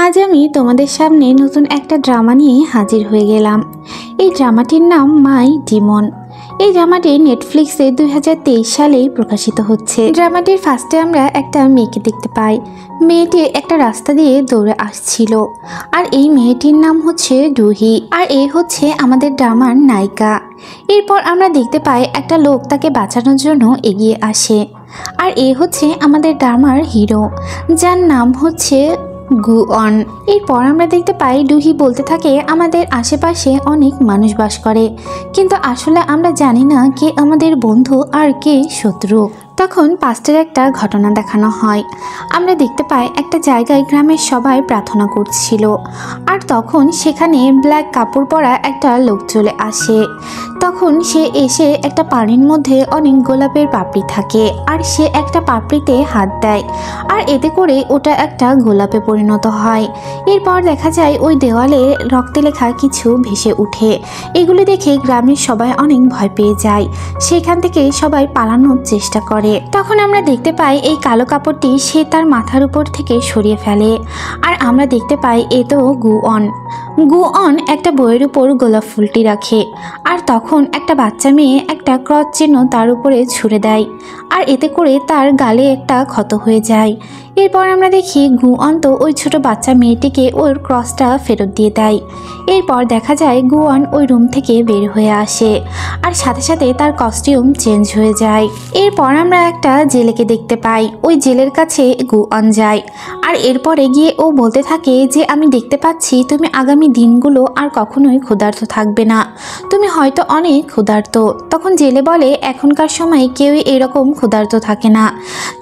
আজ আমি তোমাদের সামনে নতুন একটা ড্রামা নিয়ে হাজির হয়ে গেলাম। এই ড্রামাটির নাম মাই ডিমন। এই ড্রামাটি নেটফ্লিক্সে 2023 সালেই প্রকাশিত হচ্ছে। ড্রামাটির ফার্স্টে আমরা একটা মেয়েকে দেখতে পাই। মেয়েটি একটা রাস্তা দিয়ে দৌড়ে আসছিল, আর এই মেয়েটির নাম হচ্ছে ডুহি, আর এই হচ্ছে আমাদের ড্রামার নায়িকা। এরপর আমরা দেখতে পাই একটা লোক তাকে বাঁচানোর জন্য এগিয়ে আসে, আর এই হচ্ছে আমাদের ড্রামার হিরো, যার নাম হচ্ছে গুয়ন। এরপর আমরা দেখতে পাই ডুহি বলতে থাকে আমাদের আশেপাশে অনেক মানুষ বাস করে, কিন্তু আসলে আমরা জানি না কে আমাদের বন্ধু আর কে শত্রু। তখন পাস্টের একটা ঘটনা দেখানো হয়। আমরা দেখতে পাই একটা জায়গায় গ্রামের সবাই প্রার্থনা করছিল, আর তখন সেখানে ব্ল্যাক কাপড় পরা একটা লোক চলে আসে। তখন সে এসে একটা পানির মধ্যে অনেক গোলাপের পাপড়ি থাকে, আর সে একটা পাপড়িতে হাত দেয়, আর এতে করে ওটা একটা গোলাপে পরিণত হয়। এরপর দেখা যায় ওই দেওয়ালে রক্তে লেখা কিছু ভেসে উঠে। এগুলি দেখে গ্রামের সবাই অনেক ভয় পেয়ে যায়। সেখান থেকে সবাই পালানোর চেষ্টা করে। তখন আমরা দেখতে পাই এই কালো কাপড়টি সে তার মাথার উপর থেকে সরিয়ে ফেলে, আর আমরা দেখতে পাই এ তো গুয়ন একটা বইয়ের উপর গোলাপ ফুলটি রাখে, আর তখন একটা বাচ্চা মেয়ে একটা ক্রস চিহ্ন তার উপরে ছুঁড়ে দেয়, আর এতে করে তার গালে একটা ক্ষত হয়ে যায়। এরপর আমরা দেখি গুয়ন তো ওই ছোট বাচ্চা মেয়েটিকে ওর ক্রসটা ফেরত দিয়ে দেয়। এরপর দেখা যায় গুয়ন ওই রুম থেকে বের হয়ে আসে, আর সাথে সাথে তার কস্টিউম চেঞ্জ হয়ে যায়। এরপর আমরা একটা জেলেকে দেখতে পাই। ওই জেলের কাছে গুয়ন যায়, আর এরপরে গিয়ে ও বলতে থাকে যে আমি দেখতে পাচ্ছি তুমি আগামী দিনগুলো আর কখনোই ক্ষুধার্ত থাকবে না, তুমি হয়তো অনেক ক্ষুধার্ত। তখন জেলে বলে এখনকার সময় কেউই এরকম ক্ষুধার্ত থাকে না।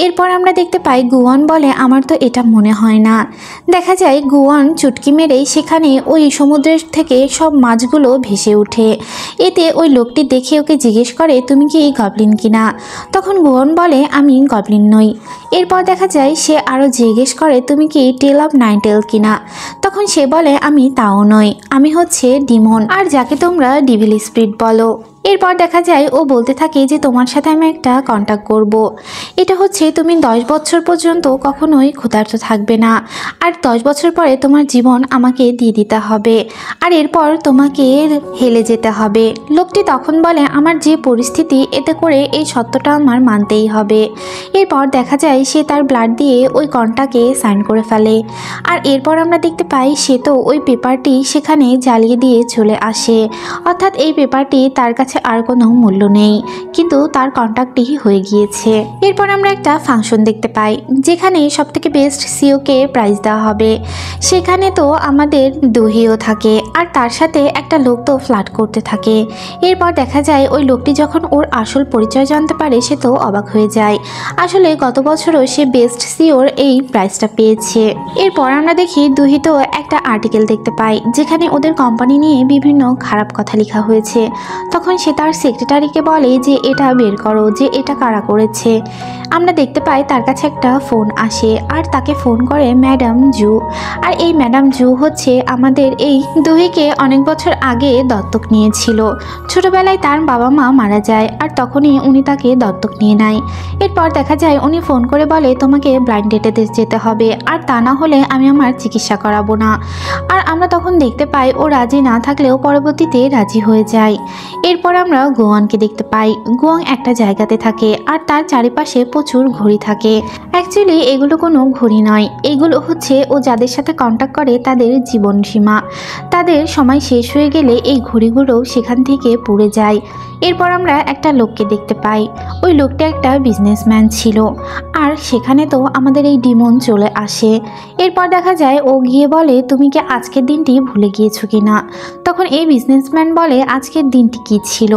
এরপর আমরা দেখতে পাই গুয়ন বলে আমার তো এটা মনে হয় না। দেখা যায় গুয়ন চুটকি মেরেই সেখানে ওই সমুদ্রের থেকে সব মাছগুলো ভেসে ওঠে। এতে ওই লোকটি দেখে ওকে জিজ্ঞেস করে তুমি কি গবলিন কিনা। তখন গুয়ন বলে আমি গবলিন নই। এরপর দেখা যায় সে আরও জিজ্ঞেস করে তুমি কি টেল অফ নাইন টেল কিনা। তখন সে বলে আমি তাও নই, আমি হচ্ছে ডিমন, আর যাকে তোমরা ডিভিল স্পিরিট বলো। এরপর দেখা যায় ও বলতে থাকে যে তোমার সাথে আমি একটা কন্ট্যাক্ট করব। এটা হচ্ছে তুমি 10 বছর পর্যন্ত কখনোই ক্ষুধার্ত থাকবে না, আর 10 বছর পরে তোমার জীবন আমাকে দিয়ে দিতে হবে, আর এরপর তোমাকে হেলে যেতে হবে। লোকটি তখন বলে আমার যে পরিস্থিতি, এতে করে এই সত্যটা আমার মানতেই হবে। এরপর দেখা যায় সে তার ব্লাড দিয়ে ওই কন্ট্রাক্টে সাইন করে ফেলে, আর এরপর আমরা দেখতে পাই সে তো ওই পেপারটি সেখানে জ্বালিয়ে দিয়ে চলে আসে। অর্থাৎ এই পেপারটি তার কাছে আর কোনো মূল্য নেই, কিন্তু তার কন্ট্রাক্টটি হয়ে গিয়েছে। এরপর আমরা একটা ফাংশন দেখতে পাই যেখানে সবথেকে বেস্ট সিওকে প্রাইজ দেওয়া হবে। সেখানে তো আমাদের দহিও থাকে, আর তার সাথে একটা লোক তো ফ্লার্ট করতে থাকে। এরপর দেখা যায় ওই লোকটি যখন ওর আসল পরিচয় জানতে পারে সে তো অবাক হয়ে যায়। আসলে গত বছরও সে বেস্ট সিওর এই প্রাইজটা পেয়েছে। এরপর আমরা দেখি দহি তো একটা আর্টিকেল দেখতে পাই যেখানে ওদের কোম্পানি নিয়ে বিভিন্ন খারাপ কথা লেখা হয়েছে। তখন সে তার সেক্রেটারিকে বলে যে এটা বের করো, যে এটা কারা করেছে। আমরা দেখতে পাই তার কাছে একটা ফোন আসে, আর তাকে ফোন করে ম্যাডাম জু। আর এই ম্যাডাম জু হচ্ছে আমাদের এই দহিকে অনেক বছর আগে দত্তক নিয়েছিল। ছোটবেলায় তার বাবা মা মারা যায়, আর তখনই উনি তাকে দত্তক নিয়ে নেয়। এরপর দেখা যায় উনি ফোন করে বলে তোমাকে ব্লাইন্ড ডেটে যেতে হবে, আর তা না হলে আমি আমার চিকিৎসা করাবো না। আর আমরা তখন দেখতে পাই ও রাজি না থাকলেও পরবর্তীতে রাজি হয়ে যায়। এরপর আমরা গুয়নকে দেখতে পাই। গুয়ন একটা জায়গাতে থাকে, আর তার চারিপাশে প্রচুর ঘড়ি থাকে। অ্যাকচুয়ালি এগুলো কোনো ঘড়ি নয়, এগুলো হচ্ছে ও যাদের সাথে কন্ট্যাক্ট করে তাদের জীবন সীমা। তাদের সময় শেষ হয়ে গেলে এই ঘড়িগুলো সেখান থেকে পুড়ে যায়। এরপর আমরা একটা লোককে দেখতে পাই। ওই লোকটা একটা বিজনেসম্যান ছিল, আর সেখানে তো আমাদের এই ডিমন চলে আসে। এরপর দেখা যায় ও গিয়ে বলে তুমি কি আজকের দিনটি ভুলে গিয়েছো কিনা। তখন এই বিজনেসম্যান বলে আজকের দিনটি কি ছিল।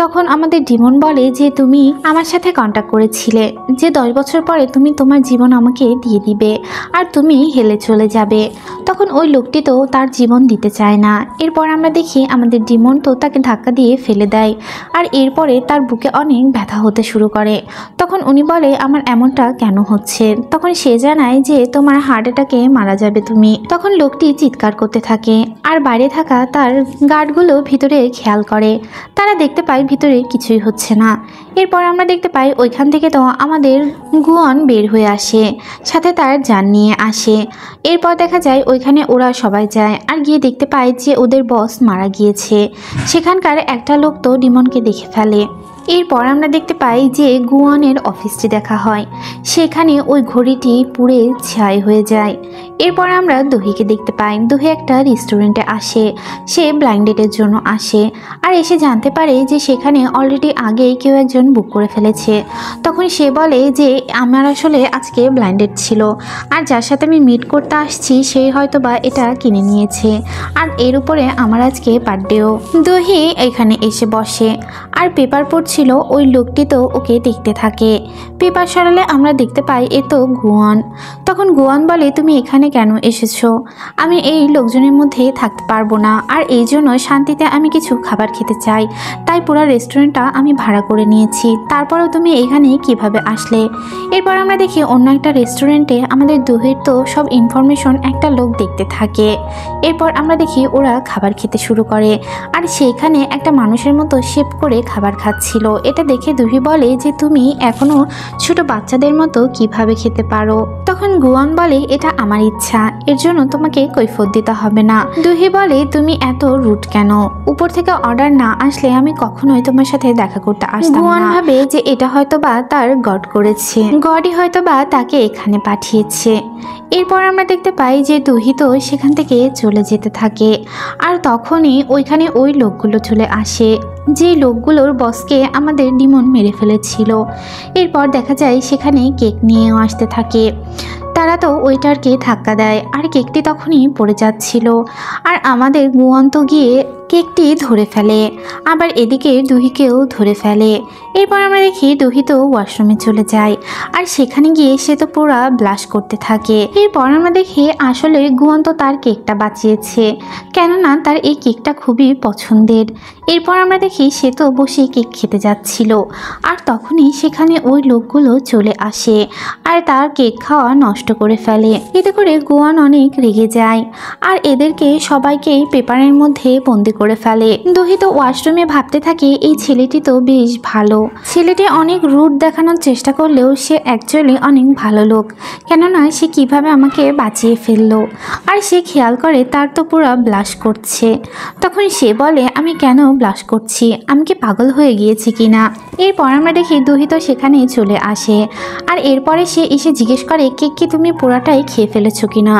তখন আমাদের ডিমন বলে যে তুমি আমার সাথে কন্ট্যাক্ট করেছিলে যে 10 বছর পরে তুমি তোমার জীবন আমাকে দিয়ে দিবে, আর তুমি হেলে চলে যাবে। তখন ওই লোকটি তো তার জীবন দিতে চায় না। এরপর আমরা দেখি আমাদের ডিমন তো তাকে ধাক্কা দিয়ে ফেলে দেয়, আর এরপরে তার বুকে অনেক ব্যথা হতে শুরু করে। তখন উনি বলে আমার এমনটা কেন হচ্ছে। তখন সে জানায় যে তোমার হার্ট অ্যাটাকে মারা যাবে তুমি। তখন লোকটি চিৎকার করতে থাকে, আর বাইরে থাকা তার গার্ডগুলো ভিতরে খেয়াল করে। তারা দেখতে পায় ভিতরে কিছুই হচ্ছে না। এরপর আমরা দেখতে পাই ওইখান থেকে তো আমাদের গুয়ন বের হয়ে আসে, সাথে তার জান নিয়ে আসে। এরপর দেখা যায় ওইখানে ওরা সবাই যায় আর গিয়ে দেখতে পায় যে ওদের বস মারা গিয়েছে। সেখানকার একটা লোক তো ডিমনকে দেখে ফেলে। এরপর আমরা দেখতে পাই যে গুয়নের অফিসটি দেখা হয়, সেখানে ওই ঘড়িটি পুড়ে ছাই হয়ে যায়। এরপর আমরা দহিকে দেখতে পাই। দহি একটা রেস্টুরেন্টে আসে, সে ব্লাইন্ড ডেটের জন্য আসে আর এসে জানতে পারে যে সেখানে অলরেডি আগেই কেউ একজন বুক করে ফেলেছে। তখন সে বলে যে আমার আসলে আজকে ব্লাইন্ড ডেট ছিল, আর যার সাথে আমি মিট করতে আসছি সেই হয়তো বা এটা কিনে নিয়েছে, আর এর উপরে আমার আজকে বার্থডেও। দহি এখানে এসে বসে আর পেপার পড়ছিল। ওই লোকটি তো ওকে দেখতে থাকে। পেপার সরালে আমরা দেখতে পাই এ তো গুয়ন। তখন গুয়ন বলে, তুমি এখানে কেন এসেছো? আমি এই লোকজনের মধ্যে থাকতে পারবো না, আর এই জন্য শান্তিতে আমি কিছু খাবার খেতে চাই, তাই পুরো রেস্টুরেন্টটা আমি ভাড়া করে নিয়েছি। তারপরেও তুমি এখানে কিভাবে আসলে? এরপর আমরা দেখি অন্য একটা রেস্টুরেন্টে আমাদের দহির তো সব ইনফরমেশন একটা লোক দেখতে থাকে। এরপর আমরা দেখি ওরা খাবার খেতে শুরু করে, আর সেইখানে একটা মানুষের মতো শেপ করে খাবার খাচ্ছিল। এটা দেখে দহি বলে যে তুমি এখনো ছোট বাচ্চাদের মতো কিভাবে খেতে পারো? তখন গুয়ন বলে, এটা আমার ইচ্ছা, এর জন্য তোমাকে কৈফিয়ত দিতে হবে না। দহি বলে, তুমি এত রুড কেন? উপর থেকে অর্ডার না আসলে আমি কখনোই তোমার সাথে দেখা করতে আসতাম না। গুয়ন ভাবে যে এটা হয়তো বা তার গড করেছে, গডই হয়তো বা তাকে এখানে পাঠিয়েছে। এরপর আমরা দেখতে পাই যে দহি তো সেখান থেকে চলে যেতে থাকে, আর তখনই ওইখানে ওই লোকগুলো চলে আসে, যে লোকগুলোর বসকে আমাদের ডিমন মেরে ফেলেছিল। এরপর দেখা যায় সেখানে কেক নিয়েও আসতে থাকে। তারা তো ওয়েটারকে ধাক্কা দেয় আর কেকটি তখনই পড়ে যাচ্ছিল, আর আমাদের গুয়ন তো গিয়ে কেকটি ধরে ফেলে, আবার এদিকে দহিকেও ধরে ফেলে। এরপর আমরা দেখি দহি তো ওয়াশরুমে চলে যায়, আর সেখানে গিয়ে সে তো পুরো ব্লাশ করতে থাকে। এরপর আমরা দেখি আসলে গুয়ন তো তার কেকটা বাঁচিয়েছে, কেননা তার এই কেকটা খুবই পছন্দের। এরপর আমরা দেখি সে তো বসে কেক খেতে যাচ্ছিল, আর তখনই সেখানে ওই লোকগুলো চলে আসে আর তার কেক খাওয়া নষ্ট করে ফেলে। এতে করে গুয়ন অনেক রেগে যায়, আর এদেরকে সবাইকেই পেপারের মধ্যে বন্দি করে ফেলে। দহি তো ওয়াশরুমে ভাবতে থাকে এই ছেলেটি তো বেশ ভালো, ছেলেটি অনেক রুড দেখানোর চেষ্টা করলেও সে অ্যাকচুয়ালি অনেক ভালো লোক, কেননা সে কিভাবে আমাকে বাঁচিয়ে ফেললো। আর সে খেয়াল করে তার তো পুরো ব্লাশ করছে। তখন সে বলে, আমি কেন ব্লাশ করছি? আমি কি পাগল হয়ে গিয়েছি কিনা? এরপর আমরা দেখি দহি তো সেখানে চলে আসে, আর এরপরে সে এসে জিজ্ঞেস করে, কেক কি তুমি পুরাটাই খেয়ে ফেলেছো কিনা?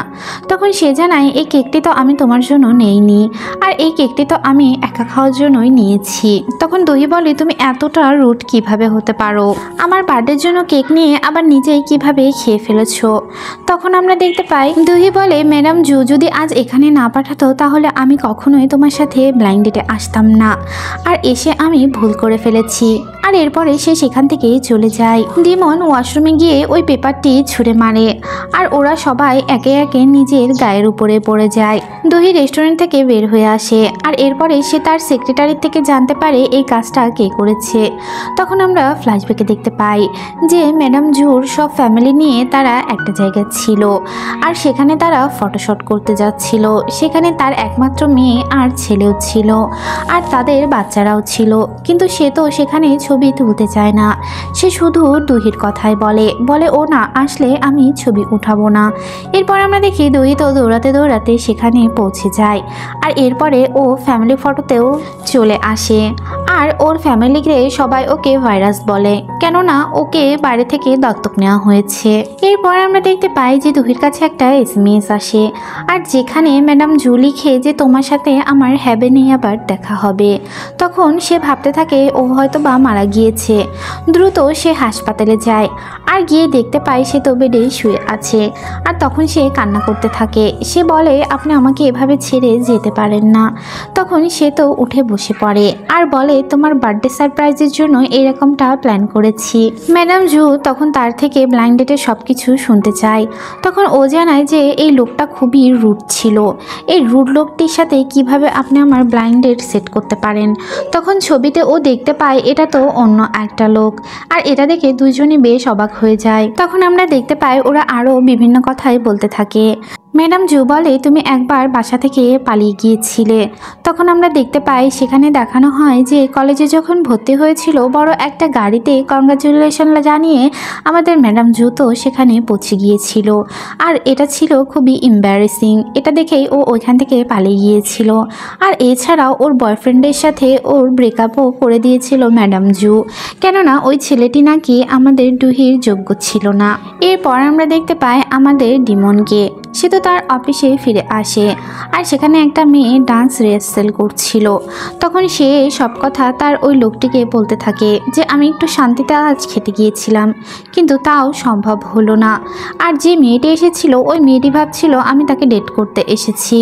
তখন সে জানায়, এই কেকটি তো আমি তোমার জন্য নেইনি, আর এই কেকটি তো আমি একা খাওয়ার জন্যই নিয়েছি। তখন দহি বলে, তুমি এতটা রুড কিভাবে হতে পারো? আমার বার্থডের জন্য কেক নিয়ে আবার নিজেই কিভাবে খেয়ে ফেলেছো? তখন আমরা দেখতে পাই দহি বলে, ম্যাডাম জু যদি আজ এখানে না পাঠাতো তাহলে আমি কখনোই তোমার সাথে ব্লাইন্ড ডেটে আসতাম না, আর এসে আমি ভুল করে ফেলেছি। আর এরপরে সে সেখান থেকে চলে যায়। ডিমন ওয়াশরুমে গিয়ে ওই পেপারটি ছুঁড়ে মারে, আর ওরা সবাই একে একে নিজের গায়ের উপরে পড়ে যায়। দহি রেস্টুরেন্ট থেকে বের হয়ে আসে, আর এরপরে সে তার সেক্রেটারির থেকে জানতে পারে এই কাজটা কে করেছে। তখন আমরা ফ্ল্যাশব্যাকে দেখতে পাই যে ম্যাডাম জুর সব ফ্যামিলি নিয়ে তারা একটা জায়গায় ছিল, আর সেখানে তারা ফটোশ্যুট করতে যাচ্ছিল। সেখানে তার একমাত্র মেয়ে আর ছেলেও ছিল, আর তাদের বাচ্চারাও ছিল, কিন্তু সে তো সেখানে ছবি তুলতে চায় না। সে শুধু দহির কথাই বলে ও না আসলে আমি ছবি উঠাবো না। এরপর আমরা দেখি দহি তো দৌড়াতে দৌড়াতে সেখানে পৌঁছে যায়, আর এরপরে ও ফ্যামিলি ফটোতেও চলে আসে, আর ওর ফ্যামিলিকে সবাই ওকে ভাইরাস বলে, কেননা ওকে বাইরে থেকে দত্তক নেওয়া হয়েছে। এরপর আমরা দেখতে পাই যে দহির কাছে একটা SMS আসে, আর যেখানে ম্যাডাম জু লিখে যে তোমার সাথে আমার হ্যাভেনে আবার দেখা হবে। তখন সে ভাবতে থাকে ও হয়তো বা মারা গিয়েছে। দ্রুত সে হাসপাতালে যায়, আর গিয়ে দেখতে পায় সে তো বেডে শুয়ে আছে, আর তখন সে কান্না করতে থাকে। সে বলে, আপনি আমাকে এভাবে ছেড়ে যেতে পারেন না। তখন সে তো উঠে বসে পড়ে, আর বলে, তোমার বার্থডে সারপ্রাইজের জন্য এরকমটা প্ল্যান করেছি। ম্যাডাম জু তখন তার থেকে ব্লাইন্ড ডেটের সব কিছু শুনতে চায়। তখন ও জানায় যে এই লোকটা খুবই রুড ছিল, এই রুড লোকটির সাথে কিভাবে আপনি আমার ব্লাইন্ড ডেট সেট করতে পারেন। তখন ছবিতে ও দেখতে পায় এটা তো অন্য একটা লোক, আর এটা দেখে দুইজনই বেশ অবাক হয়ে যায়। তখন আমরা দেখতে পাই ওরা আরও বিভিন্ন কথাই বলতে থাকে। ম্যাডাম জু বলে তুমি একবার বাসা থেকে পালিয়ে গিয়েছিলে। তখন আমরা দেখতে পাই সেখানে দেখানো হয় যে কলেজে যখন ভর্তি হয়েছিল বড় একটা গাড়িতে কংগ্রাচুলেশন জানিয়ে আমাদের ম্যাডাম জু তো সেখানে পৌঁছে গিয়েছিল। আর এটা ছিল খুবই এম্বারেসিং। এটা দেখেই ও ওইখান থেকে পালিয়ে গিয়েছিল। আর এছাড়াও ওর বয়ফ্রেন্ডের সাথে ওর ব্রেকআপও করে দিয়েছিল ম্যাডাম জু, কেননা ওই ছেলেটি নাকি আমাদের ডুহির যোগ্য ছিল না। এরপর আমরা দেখতে পাই আমাদের ডিমনকে। সে তো তার অফিসে ফিরে আসে আর সেখানে একটা মেয়ে ডান্স রিহার্সাল করছিল। তখন সে সব কথা তার ওই লোকটিকে বলতে থাকে যে আমি একটু শান্তিতে আজ খেতে গিয়েছিলাম, কিন্তু তাও সম্ভব হলো না। আর যে মেয়েটি এসেছিল ওই মেয়েটি ভাবছিল আমি তাকে ডেট করতে এসেছি।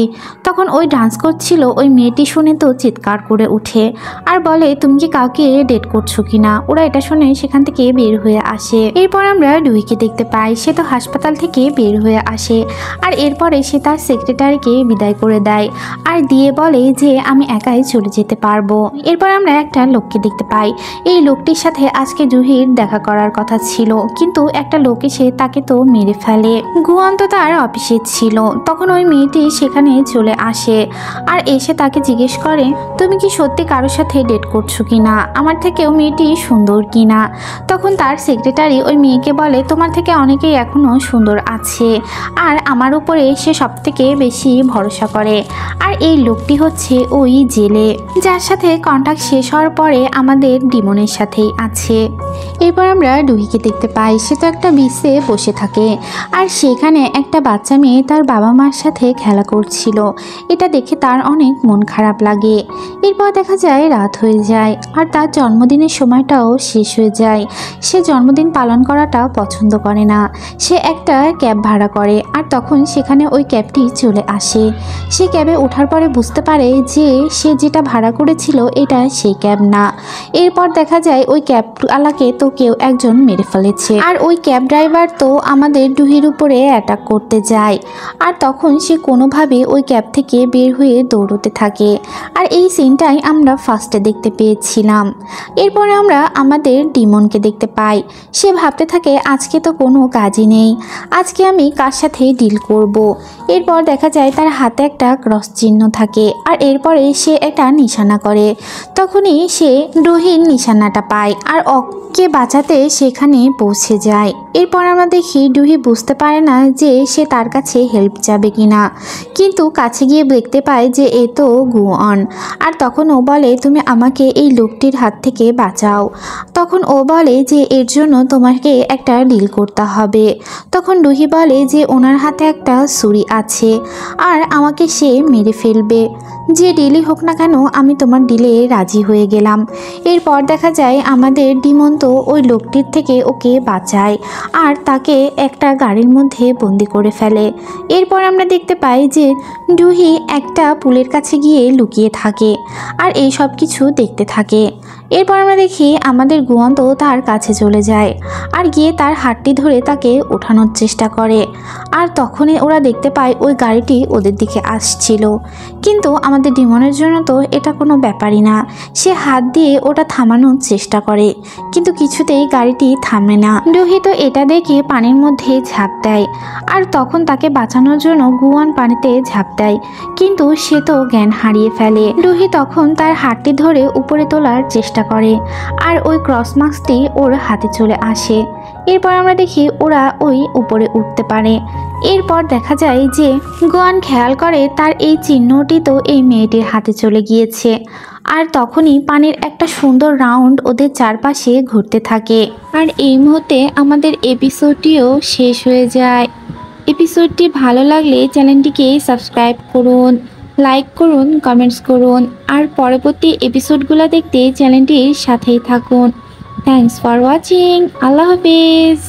তখন ওই ডান্স করছিল ওই মেয়েটি শুনে তো চিৎকার করে উঠে আর বলে তুমি কি কাউকে ডেট করছো কিনা। ওরা এটা শুনে সেখান থেকে বের হয়ে আসে। এরপর আমরা ডুহিকে দেখতে পাই। সে তো হাসপাতাল থেকে বের হয়ে আসে আর এরপরে সে তার সেক্রেটারিকে বিদায় করে দেয় আর দিয়ে বলে যে আমি একাই চলে যেতে পারবো। এরপর আমরা একটা লোককে দেখতে পাই। এই লোকটির সাথে আজকে জুহির দেখা করার কথা ছিল, কিন্তু একটা লোক এসে তাকে তো মেরে ফেলে। গুয়ান তো তার অফিসে ছিল। তখন ওই মেয়েটি সেখানে চলে আসে আর এসে তাকে জিজ্ঞেস করে তুমি কি সত্যি কারোর সাথে ডেট করছো কিনা, আমার থেকেও মেয়েটি সুন্দর কিনা। তখন তার সেক্রেটারি ওই মেয়েকে বলে তোমার থেকে অনেকেই এখনো সুন্দর আছে আর আমার উপরে সে সব থেকে বেশি ভরসা করে। আর এই লোকটি হচ্ছে ওই জেলে যার সাথে কন্ট্যাক্ট শেষ হওয়ার পরে আমাদের ডিমনের সাথেই আছে। এরপর আমরা ডুহিকে দেখতে পাই। সে তো একটা বিচে বসে থাকে আর সেখানে একটা বাচ্চা মেয়ে তার বাবা মার সাথে খেলা করছিল। এটা দেখে তার অনেক মন খারাপ লাগে। এরপর দেখা যায় রাত হয়ে যায় আর তার জন্মদিনের সময়টাও শেষ হয়ে যায়। সে জন্মদিন পালন করাটা পছন্দ করে না। সে একটা ক্যাব ভাড়া করে আর তখন সেখানে ওই ক্যাবটি চলে আসে। সে ক্যাবে ওঠার পরে বুঝতে পারে যে সে যেটা ভাড়া করেছিল এটা সেই ক্যাব না। এরপর দেখা যায় ওই ক্যাবওয়ালাকে তো কেউ একজন মেরে ফেলেছে আর ওই ক্যাব ড্রাইভার তো আমাদের ডুহির উপরে অ্যাটাক করতে যায়। আর তখন সে কোনোভাবে ওই ক্যাব থেকে বের হয়ে দৌড়তে থাকে আর এই সিনটাই আমরা ফার্স্টে দেখতে পেয়েছিলাম। এরপরে আমরা আমাদের ডিমনকে দেখতে পাই। সে ভাবতে থাকে আজকে তো কোনো কাজই নেই, আজকে আমি কার সাথে ডিল করব। এরপর দেখা যায় তার হাতে একটা ক্রস চিহ্ন থাকে আর এরপরে সে একটা নিশানা করে। তখনই সে ডুহির নিশানাটা পায় আর কে বাঁচাতে সেখানে পৌঁছে যায়। এরপর আমরা দেখি ডুহি বুঝতে পারে না যে সে তার কাছে হেল্প যাবে কিনা, কিন্তু কাছে গিয়ে দেখতে পায় যে এ তো গুয়ন। আর তখন ও বলে তুমি আমাকে এই লোকটির হাত থেকে বাঁচাও। তখন ও বলে যে এর জন্য তোমাকে একটা ডিল করতে হবে। তখন ডুহি বলে যে ওনার হাতে একটা ছুরি আছে আর আমাকে সে মেরে ফেলবে। যে ডিলই হোক না কেন আমি তোমার ডিলে রাজি হয়ে গেলাম। এরপর দেখা যায় আমাদের ডিমন তো ওই লোকটির থেকে ওকে বাঁচায় আর তাকে একটা গাড়ির মধ্যে বন্দি করে ফেলে। এরপর আমরা দেখতে পাই যে ডুহি একটা পুলের কাছে গিয়ে লুকিয়ে থাকে আর এই সব কিছু দেখতে থাকে। এরপর আমরা দেখি আমাদের গুয়ন তো তার কাছে চলে যায় আর গিয়ে তার হাতটি ধরে তাকে ওঠানোর চেষ্টা করে। আর তখনই ওরা দেখতে পায় ওই গাড়িটি ওদের দিকে আসছিল, কিন্তু আমাদের ডিমনের জন্য তো এটা কোনো ব্যাপারই না। সে হাত দিয়ে ওটা থামানোর চেষ্টা করে, কিন্তু কিছুতেই গাড়িটি থামে না। ডুহি তো এটা দেখে পানির মধ্যে ঝাঁপ দেয় আর তখন তাকে বাঁচানোর জন্য গুয়ন পানিতে ঝাঁপ দেয়, কিন্তু সে তো জ্ঞান হারিয়ে ফেলে। ডুহি তখন তার হাতটি ধরে উপরে তোলার চেষ্টা করে আর ওই ক্রস মাস্কটি ওর হাতে চলে আসে। এরপর আমরা দেখি ওরা ওই উপরে উঠতে পারে। এরপর দেখা যায় যে গুয়ন খেয়াল করে তার এই চিহ্নটি তো এই মেয়েটির হাতে চলে গিয়েছে। আর তখনই পানির একটা সুন্দর রাউন্ড ওদের চারপাশে ঘুরতে থাকে। আর এই মুহূর্তে আমাদের এপিসোডটিও শেষ হয়ে যায়। এপিসোডটি ভালো লাগলে চ্যানেলটিকে সাবস্ক্রাইব করুন, লাইক করুন, কমেন্টস করুন আর পরবর্তী এপিসোডগুলো দেখতে চ্যানেলটির সাথেই থাকুন। Thanks for watching. আল্লাহ হাফেজ।